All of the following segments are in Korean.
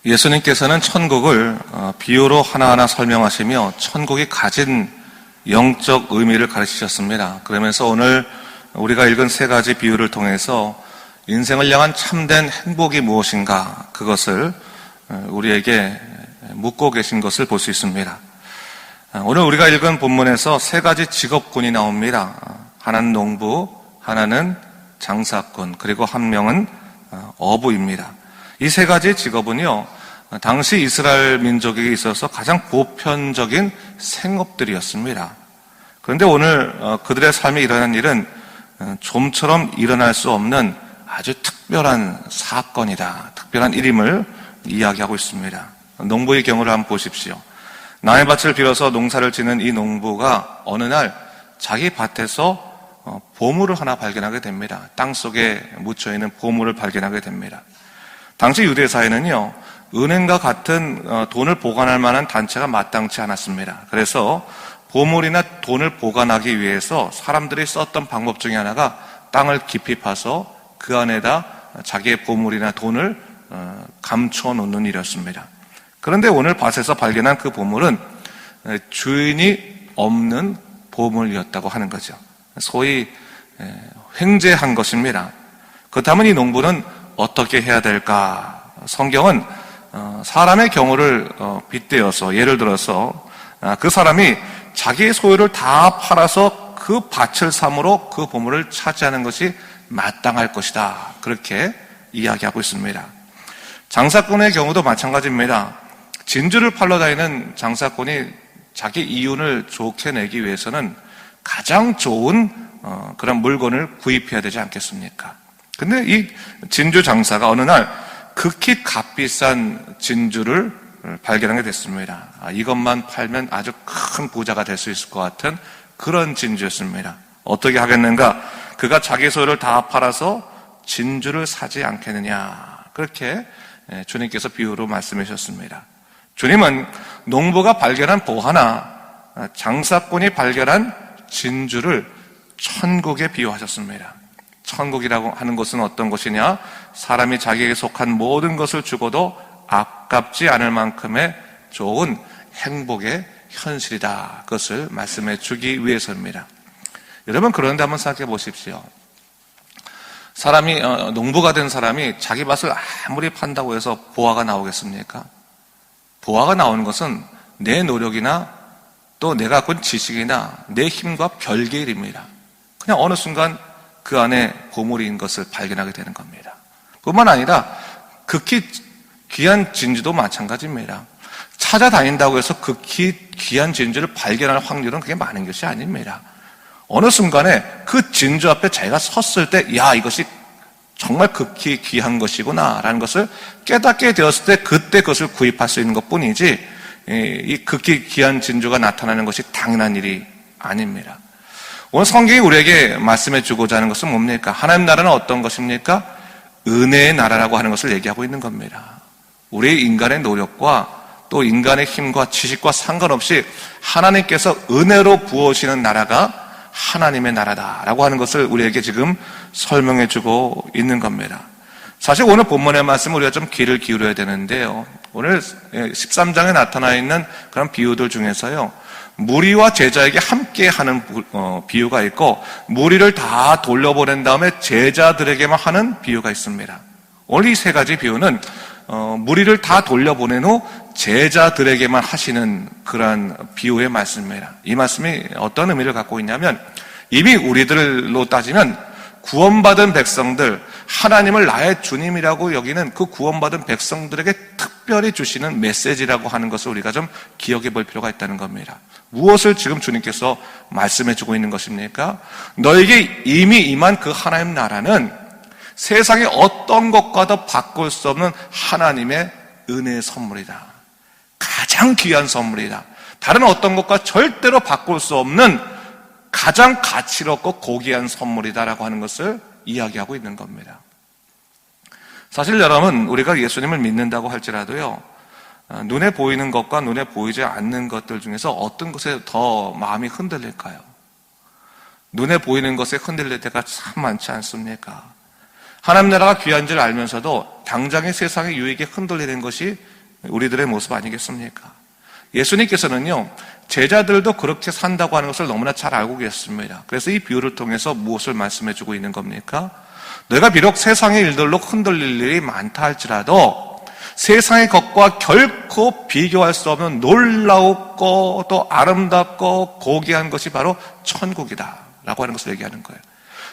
예수님께서는 천국을 비유로 하나하나 설명하시며 천국이 가진 영적 의미를 가르치셨습니다. 그러면서 오늘 우리가 읽은 세 가지 비유를 통해서 인생을 향한 참된 행복이 무엇인가, 그것을 우리에게 묻고 계신 것을 볼 수 있습니다. 오늘 우리가 읽은 본문에서 세 가지 직업군이 나옵니다. 하나는 농부, 하나는 장사꾼, 그리고 한 명은 어부입니다. 이 세 가지 직업은요, 당시 이스라엘 민족에게 있어서 가장 보편적인 생업들이었습니다. 그런데 오늘 그들의 삶에 일어난 일은 좀처럼 일어날 수 없는 아주 특별한 사건이다, 특별한 일임을 이야기하고 있습니다. 농부의 경우를 한번 보십시오. 남의 밭을 빌어서 농사를 짓는 이 농부가 어느 날 자기 밭에서 보물을 하나 발견하게 됩니다. 땅속에 묻혀있는 보물을 발견하게 됩니다. 당시 유대사회는요, 은행과 같은 돈을 보관할 만한 단체가 마땅치 않았습니다. 그래서 보물이나 돈을 보관하기 위해서 사람들이 썼던 방법 중에 하나가 땅을 깊이 파서 그 안에다 자기의 보물이나 돈을 감춰 놓는 일이었습니다. 그런데 오늘 밭에서 발견한 그 보물은 주인이 없는 보물이었다고 하는 거죠. 소위 횡재한 것입니다. 그렇다면 이 농부는 어떻게 해야 될까? 성경은 사람의 경우를 빗대어서, 예를 들어서 그 사람이 자기의 소유를 다 팔아서 그 밭을 삼으로 그 보물을 차지하는 것이 마땅할 것이다, 그렇게 이야기하고 있습니다. 장사꾼의 경우도 마찬가지입니다. 진주를 팔러 다니는 장사꾼이 자기 이윤을 좋게 내기 위해서는 가장 좋은 그런 물건을 구입해야 되지 않겠습니까? 근데 이 진주 장사가 어느 날 극히 값비싼 진주를 발견하게 됐습니다. 이것만 팔면 아주 큰 부자가 될 수 있을 것 같은 그런 진주였습니다. 어떻게 하겠는가? 그가 자기 소유를 다 팔아서 진주를 사지 않겠느냐, 그렇게 주님께서 비유로 말씀해 주셨습니다. 주님은 농부가 발견한 보 하나, 장사꾼이 발견한 진주를 천국에 비유하셨습니다. 천국이라고 하는 것은 어떤 것이냐? 사람이 자기에게 속한 모든 것을 주고도 아깝지 않을 만큼의 좋은 행복의 현실이다, 그것을 말씀해 주기 위해서입니다. 여러분, 그런데 한번 생각해 보십시오. 사람이 농부가 된 사람이 자기 밭을 아무리 판다고 해서 보화가 나오겠습니까? 보화가 나오는 것은 내 노력이나 또 내가 갖고 있는 지식이나 내 힘과 별개의 일입니다. 그냥 어느 순간 그 안에 보물인 것을 발견하게 되는 겁니다. 뿐만 아니라 극히 귀한 진주도 마찬가지입니다. 찾아다닌다고 해서 극히 귀한 진주를 발견할 확률은 그게 많은 것이 아닙니다. 어느 순간에 그 진주 앞에 자기가 섰을 때, 야, 이것이 정말 극히 귀한 것이구나 라는 것을 깨닫게 되었을 때 그때 그것을 구입할 수 있는 것뿐이지, 이 극히 귀한 진주가 나타나는 것이 당연한 일이 아닙니다. 오늘 성경이 우리에게 말씀해 주고자 하는 것은 뭡니까? 하나님 나라는 어떤 것입니까? 은혜의 나라라고 하는 것을 얘기하고 있는 겁니다. 우리 인간의 노력과 또 인간의 힘과 지식과 상관없이 하나님께서 은혜로 부어주시는 나라가 하나님의 나라다라고 하는 것을 우리에게 지금 설명해 주고 있는 겁니다. 사실 오늘 본문의 말씀 우리가 좀 귀를 기울여야 되는데요, 오늘 13장에 나타나 있는 그런 비유들 중에서요, 무리와 제자에게 함께 하는 비유가 있고, 무리를 다 돌려보낸 다음에 제자들에게만 하는 비유가 있습니다. 오늘 이 세 가지 비유는 무리를 다 돌려보낸 후 제자들에게만 하시는 그러한 비유의 말씀입니다. 이 말씀이 어떤 의미를 갖고 있냐면, 이미 우리들로 따지면 구원받은 백성들, 하나님을 나의 주님이라고 여기는 그 구원받은 백성들에게 특별히 주시는 메시지라고 하는 것을 우리가 좀 기억해 볼 필요가 있다는 겁니다. 무엇을 지금 주님께서 말씀해 주고 있는 것입니까? 너에게 이미 임한 그 하나님 나라는 세상의 어떤 것과도 바꿀 수 없는 하나님의 은혜의 선물이다. 가장 귀한 선물이다. 다른 어떤 것과 절대로 바꿀 수 없는 가장 가치롭고 고귀한 선물이다라고 하는 것을 이야기하고 있는 겁니다. 사실 여러분, 우리가 예수님을 믿는다고 할지라도요, 눈에 보이는 것과 눈에 보이지 않는 것들 중에서 어떤 것에 더 마음이 흔들릴까요? 눈에 보이는 것에 흔들릴 때가 참 많지 않습니까? 하나님 나라가 귀한 줄 알면서도 당장의 세상의 유익에 흔들리는 것이 우리들의 모습 아니겠습니까? 예수님께서는요, 제자들도 그렇게 산다고 하는 것을 너무나 잘 알고 계셨습니다. 그래서 이 비유를 통해서 무엇을 말씀해 주고 있는 겁니까? 너희가 비록 세상의 일들로 흔들릴 일이 많다 할지라도 세상의 것과 결코 비교할 수 없는 놀라웠고 또 아름답고 고귀한 것이 바로 천국이다 라고 하는 것을 얘기하는 거예요.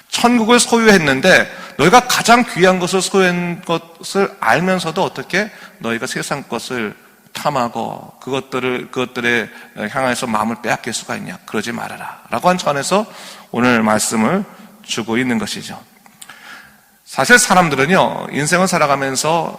천국을 소유했는데 너희가 가장 귀한 것을 소유한 것을 알면서도 어떻게 너희가 세상 것을 탐하고 그것들에 향해서 마음을 빼앗길 수가 있냐? 그러지 말아라 라고 한 차원에서 오늘 말씀을 주고 있는 것이죠. 사실 사람들은요, 인생을 살아가면서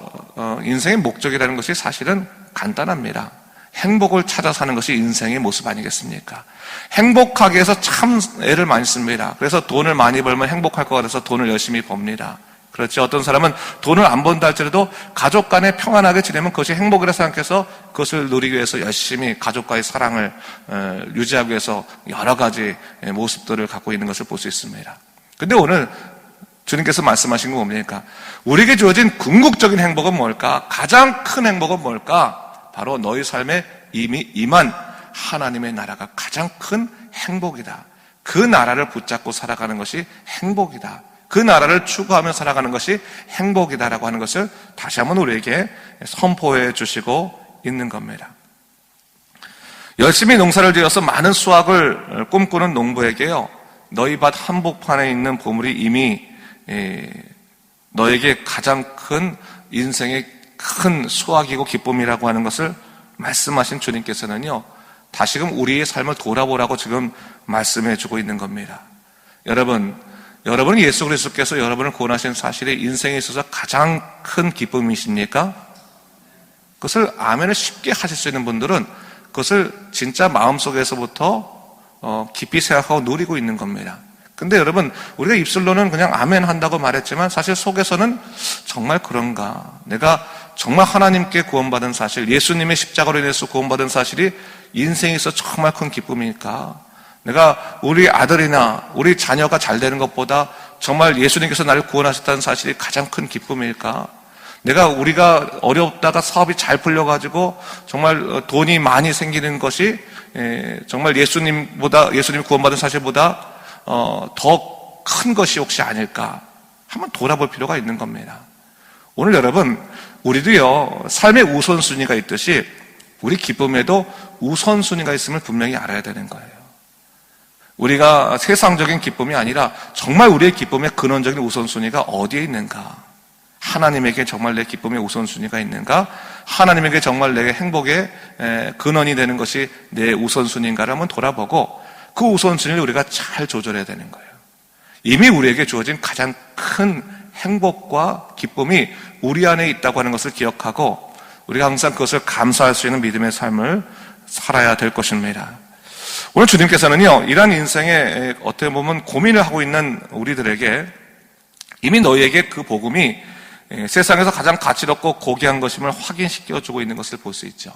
인생의 목적이라는 것이 사실은 간단합니다. 행복을 찾아 사는 것이 인생의 모습 아니겠습니까? 행복하기 위해서 참 애를 많이 씁니다. 그래서 돈을 많이 벌면 행복할 것 같아서 돈을 열심히 법니다. 그렇죠. 어떤 사람은 돈을 안 번다 할지라도 가족 간에 평안하게 지내면 그것이 행복이라 생각해서 그것을 누리기 위해서 열심히 가족과의 사랑을 유지하기 위해서 여러 가지 모습들을 갖고 있는 것을 볼 수 있습니다. 근데 오늘 주님께서 말씀하신 건 뭡니까? 우리에게 주어진 궁극적인 행복은 뭘까? 가장 큰 행복은 뭘까? 바로 너희 삶에 이미 임한 하나님의 나라가 가장 큰 행복이다. 그 나라를 붙잡고 살아가는 것이 행복이다. 그 나라를 추구하며 살아가는 것이 행복이다라고 하는 것을 다시 한번 우리에게 선포해 주시고 있는 겁니다. 열심히 농사를 지어서 많은 수확을 꿈꾸는 농부에게요, 너희 밭 한복판에 있는 보물이 이미 너에게 가장 큰 인생의 큰 수확이고 기쁨이라고 하는 것을 말씀하신 주님께서는요, 다시금 우리의 삶을 돌아보라고 지금 말씀해 주고 있는 겁니다. 여러분은 예수 그리스도께서 여러분을 구원하신 사실이 인생에 있어서 가장 큰 기쁨이십니까? 그것을 아멘을 쉽게 하실 수 있는 분들은 그것을 진짜 마음속에서부터 깊이 생각하고 누리고 있는 겁니다. 근데 여러분, 우리가 입술로는 그냥 아멘 한다고 말했지만 사실 속에서는 정말 그런가? 내가 정말 하나님께 구원받은 사실, 예수님의 십자가로 인해서 구원받은 사실이 인생에서 정말 큰 기쁨일까? 내가 우리 아들이나 우리 자녀가 잘 되는 것보다 정말 예수님께서 나를 구원하셨다는 사실이 가장 큰 기쁨일까? 우리가 어렵다가 사업이 잘 풀려가지고 정말 돈이 많이 생기는 것이 정말 예수님 구원받은 사실보다 더 큰 것이 혹시 아닐까? 한번 돌아볼 필요가 있는 겁니다. 오늘 여러분, 우리도요, 삶의 우선순위가 있듯이 우리 기쁨에도 우선순위가 있음을 분명히 알아야 되는 거예요. 우리가 세상적인 기쁨이 아니라 정말 우리의 기쁨의 근원적인 우선순위가 어디에 있는가? 하나님에게 정말 내 기쁨의 우선순위가 있는가? 하나님에게 정말 내게 행복의 근원이 되는 것이 내 우선순위인가를 한번 돌아보고 그 우선순위를 우리가 잘 조절해야 되는 거예요. 이미 우리에게 주어진 가장 큰 행복과 기쁨이 우리 안에 있다고 하는 것을 기억하고 우리가 항상 그것을 감사할 수 있는 믿음의 삶을 살아야 될 것입니다. 오늘 주님께서는요, 이러한 인생에 어떻게 보면 고민을 하고 있는 우리들에게 이미 너희에게 그 복음이 세상에서 가장 가치롭고 고귀한 것임을 확인시켜주고 있는 것을 볼 수 있죠.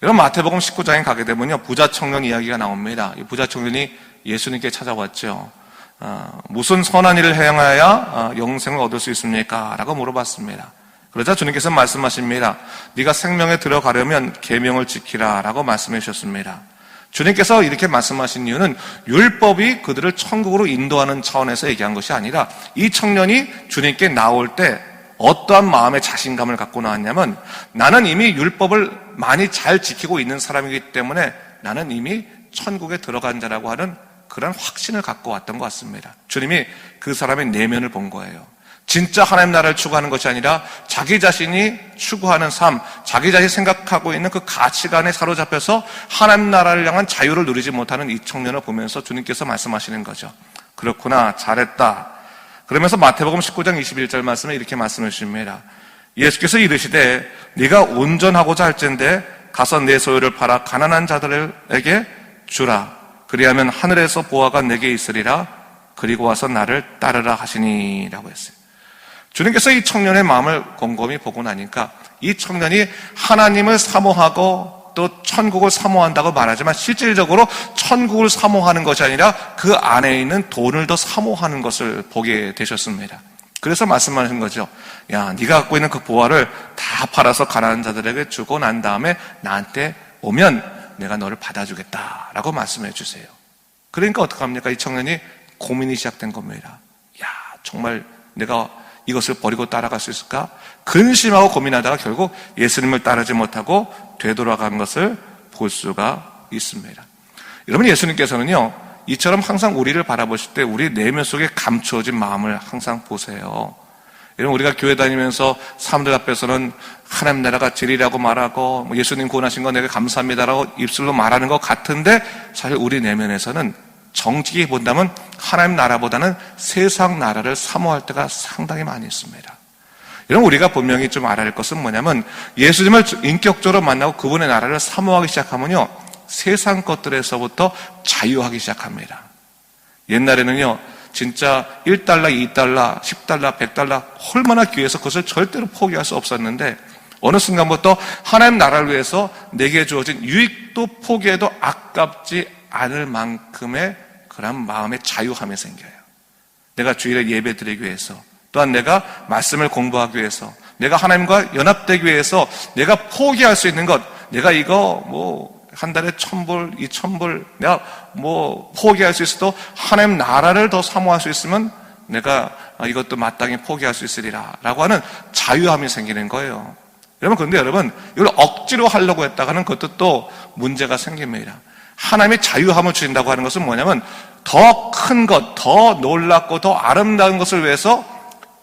여러분, 마태복음 19장에 가게 되면요, 부자 청년 이야기가 나옵니다. 이 부자 청년이 예수님께 찾아왔죠. 무슨 선한 일을 행하여야 영생을 얻을 수 있습니까? 라고 물어봤습니다. 그러자 주님께서 말씀하십니다. 네가 생명에 들어가려면 계명을 지키라 라고 말씀해 주셨습니다. 주님께서 이렇게 말씀하신 이유는 율법이 그들을 천국으로 인도하는 차원에서 얘기한 것이 아니라 이 청년이 주님께 나올 때 어떠한 마음의 자신감을 갖고 나왔냐면 나는 이미 율법을 많이 잘 지키고 있는 사람이기 때문에 나는 이미 천국에 들어간 자라고 하는 그런 확신을 갖고 왔던 것 같습니다. 주님이 그 사람의 내면을 본 거예요. 진짜 하나님 나라를 추구하는 것이 아니라 자기 자신이 추구하는 삶, 자기 자신이 생각하고 있는 그 가치관에 사로잡혀서 하나님 나라를 향한 자유를 누리지 못하는 이 청년을 보면서 주님께서 말씀하시는 거죠. 그렇구나, 잘했다. 그러면서 마태복음 19장 21절 말씀에 이렇게 말씀해 주십니다. 예수께서 이르시되 네가 온전하고자 할진대 가서 내 소유를 팔아 가난한 자들에게 주라. 그리하면 하늘에서 보화가 내게 있으리라. 그리고 와서 나를 따르라 하시니 라고 했어요. 주님께서 이 청년의 마음을 곰곰이 보고 나니까 이 청년이 하나님을 사모하고 또 천국을 사모한다고 말하지만 실질적으로 천국을 사모하는 것이 아니라 그 안에 있는 돈을 더 사모하는 것을 보게 되셨습니다. 그래서 말씀하신 거죠. 야, 네가 갖고 있는 그 보화를 다 팔아서 가난한 자들에게 주고 난 다음에 나한테 오면 내가 너를 받아주겠다라고 말씀해 주세요. 그러니까 어떡합니까? 이 청년이 고민이 시작된 겁니다. 야, 정말 내가 이것을 버리고 따라갈 수 있을까? 근심하고 고민하다가 결국 예수님을 따르지 못하고 되돌아간 것을 볼 수가 있습니다. 여러분, 예수님께서는요, 이처럼 항상 우리를 바라보실 때 우리 내면 속에 감추어진 마음을 항상 보세요. 여러분, 우리가 교회 다니면서 사람들 앞에서는 하나님 나라가 진리라고 말하고 예수님 구원하신 거 내가 감사합니다라고 입술로 말하는 것 같은데 사실 우리 내면에서는 정직히 본다면 하나님 나라보다는 세상 나라를 사모할 때가 상당히 많이 있습니다. 여러분, 우리가 분명히 좀 알아야 할 것은 뭐냐면 예수님을 인격적으로 만나고 그분의 나라를 사모하기 시작하면요, 세상 것들에서부터 자유하기 시작합니다. 옛날에는요, 진짜 1달러, 2달러, 10달러, 100달러 얼마나 귀해서 그것을 절대로 포기할 수 없었는데 어느 순간부터 하나님 나라를 위해서 내게 주어진 유익도 포기해도 아깝지 않을 만큼의 그런 마음의 자유함이 생겨요. 내가 주일에 예배 드리기 위해서, 또한 내가 말씀을 공부하기 위해서, 내가 하나님과 연합되기 위해서 내가 포기할 수 있는 것, 내가 이거 한 달에 1,000불, 2,000불 내가 포기할 수 있어도 하나님 나라를 더 사모할 수 있으면 내가 이것도 마땅히 포기할 수 있으리라 라고 하는 자유함이 생기는 거예요. 여러분, 그런데 여러분, 이걸 억지로 하려고 했다가는 그것도 또 문제가 생깁니다. 하나님의 자유함을 주신다고 하는 것은 뭐냐면 더 큰 것, 더 놀랍고 더 아름다운 것을 위해서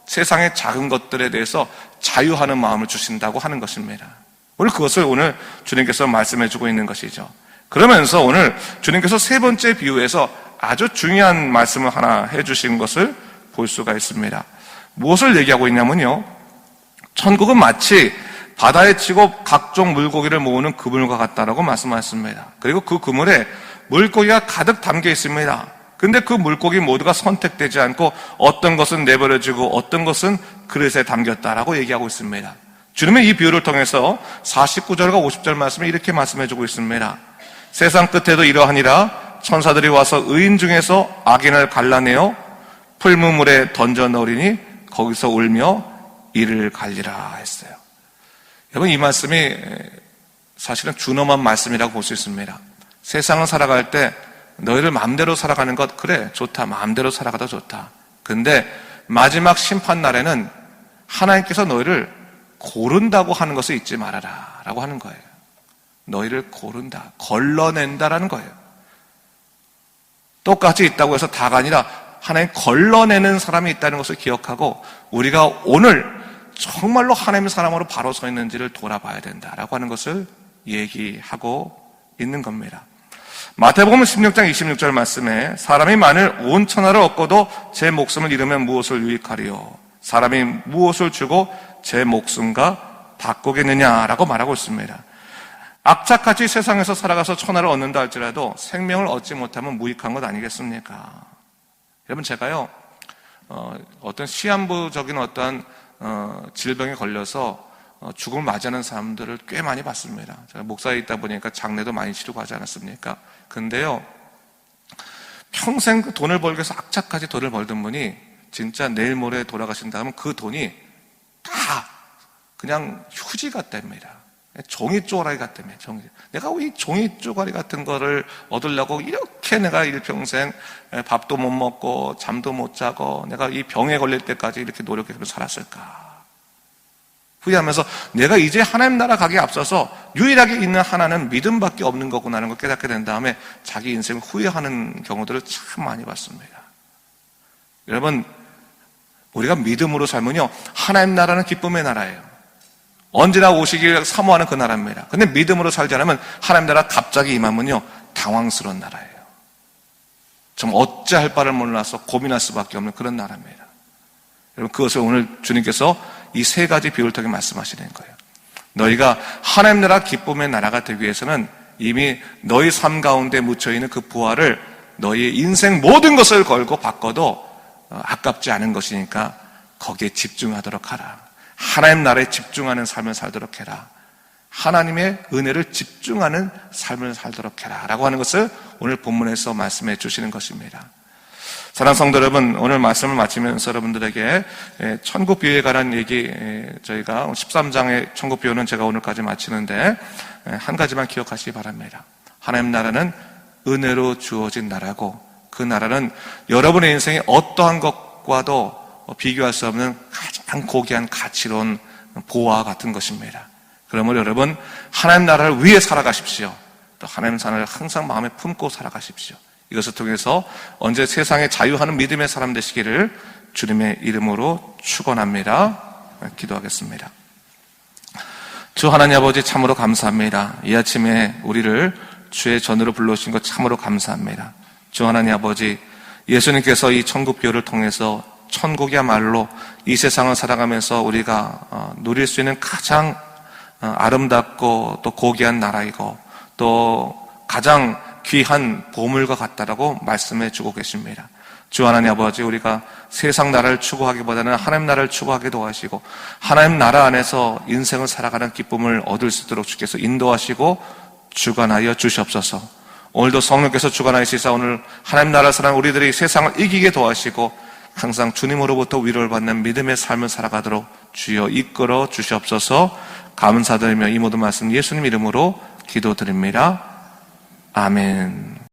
세상의 작은 것들에 대해서 자유하는 마음을 주신다고 하는 것입니다. 오늘 주님께서 말씀해 주고 있는 것이죠. 그러면서 오늘 주님께서 세 번째 비유에서 아주 중요한 말씀을 하나 해 주신 것을 볼 수가 있습니다. 무엇을 얘기하고 있냐면요, 천국은 마치 바다에 치고 각종 물고기를 모으는 그물과 같다라고 말씀하셨습니다. 그리고 그 그물에 물고기가 가득 담겨 있습니다. 근데 그 물고기 모두가 선택되지 않고 어떤 것은 내버려지고 어떤 것은 그릇에 담겼다라고 얘기하고 있습니다. 주님의 이 비유를 통해서 49절과 50절 말씀에 이렇게 말씀해주고 있습니다. 세상 끝에도 이러하니라. 천사들이 와서 의인 중에서 악인을 갈라내어 풀무물에 던져 넣으리니 거기서 울며 이를 갈리라 했어요. 여러분, 이 말씀이 사실은 준엄한 말씀이라고 볼 수 있습니다. 세상을 살아갈 때 너희를 마음대로 살아가는 것, 그래, 좋다. 마음대로 살아가도 좋다. 근데 마지막 심판 날에는 하나님께서 너희를 고른다고 하는 것을 잊지 말아라 라고 하는 거예요. 너희를 고른다, 걸러낸다라는 거예요. 똑같이 있다고 해서 다가 아니라 하나님 걸러내는 사람이 있다는 것을 기억하고 우리가 오늘 정말로 하나님의 사람으로 바로 서 있는지를 돌아봐야 된다라고 하는 것을 얘기하고 있는 겁니다. 마태복음 16장 26절 말씀에 사람이 만일 온 천하를 얻고도 제 목숨을 잃으면 무엇을 유익하리요? 사람이 무엇을 주고 제 목숨과 바꾸겠느냐라고 말하고 있습니다. 악착같이 세상에서 살아가서 천하를 얻는다 할지라도 생명을 얻지 못하면 무익한 것 아니겠습니까? 여러분, 제가요, 어떤 시한부적인 어떤 질병에 걸려서 죽음을 맞이하는 사람들을 꽤 많이 봤습니다. 제가 목사에 있다 보니까 장례도 많이 치르고 하지 않았습니까? 근데요, 평생 그 돈을 벌기 위해서 악착같이 돈을 벌던 분이 진짜 내일 모레 돌아가신다 하면 그 돈이 다 그냥 휴지 같답니다. 종이 쪼가리 같다며, 내가 이 종이 쪼가리 같은 거를 얻으려고 이렇게 내가 일평생 밥도 못 먹고 잠도 못 자고 내가 이 병에 걸릴 때까지 이렇게 노력해서 살았을까? 후회하면서 내가 이제 하나님 나라 가기에 앞서서 유일하게 있는 하나는 믿음밖에 없는 거구나라는 걸 깨닫게 된 다음에 자기 인생을 후회하는 경우들을 참 많이 봤습니다. 여러분, 우리가 믿음으로 살면요, 하나님 나라는 기쁨의 나라예요. 언제나 오시길 사모하는 그 나라입니다. 근데 믿음으로 살지 않으면 하나님 나라 갑자기 임하면요, 당황스러운 나라예요. 좀 어찌할 바를 몰라서 고민할 수밖에 없는 그런 나라입니다. 여러분, 그것을 오늘 주님께서 이 세 가지 비유를 통해 말씀하시는 거예요. 너희가 하나님 나라 기쁨의 나라가 되기 위해서는 이미 너희 삶 가운데 묻혀있는 그 부활을 너희의 인생 모든 것을 걸고 바꿔도 아깝지 않은 것이니까 거기에 집중하도록 하라. 하나님 나라에 집중하는 삶을 살도록 해라. 하나님의 은혜를 집중하는 삶을 살도록 해라 라고 하는 것을 오늘 본문에서 말씀해 주시는 것입니다. 사랑하는 성도 여러분, 오늘 말씀을 마치면서 여러분들에게 천국 비유에 관한 얘기, 저희가 13장의 천국 비유는 제가 오늘까지 마치는데 한 가지만 기억하시기 바랍니다. 하나님 나라는 은혜로 주어진 나라고, 그 나라는 여러분의 인생의 어떠한 것과도 비교할 수 없는 가장 고귀한 가치로운 보화와 같은 것입니다. 그러므로 여러분, 하나님 나라를 위해 살아가십시오. 또 하나님 나라를 항상 마음에 품고 살아가십시오. 이것을 통해서 언제 세상에 자유하는 믿음의 사람 되시기를 주님의 이름으로 축원합니다. 기도하겠습니다. 주 하나님 아버지, 참으로 감사합니다. 이 아침에 우리를 주의 전으로 불러오신 것 참으로 감사합니다. 주 하나님 아버지, 예수님께서 이 천국 비유를 통해서 천국이야말로 이 세상을 살아가면서 우리가 누릴 수 있는 가장 아름답고 또 고귀한 나라이고 또 가장 귀한 보물과 같다라고 말씀해 주고 계십니다. 주 하나님 아버지, 우리가 세상 나라를 추구하기보다는 하나님 나라를 추구하게 도와주시고 하나님 나라 안에서 인생을 살아가는 기쁨을 얻을 수 있도록 주께서 인도하시고 주관하여 주시옵소서. 오늘도 성령께서 주관하시사 오늘 하나님 나라 사랑 우리들이 세상을 이기게 도와주시고 항상 주님으로부터 위로를 받는 믿음의 삶을 살아가도록 주여 이끌어 주시옵소서. 감사드리며 이 모든 말씀 예수님 이름으로 기도드립니다. 아멘.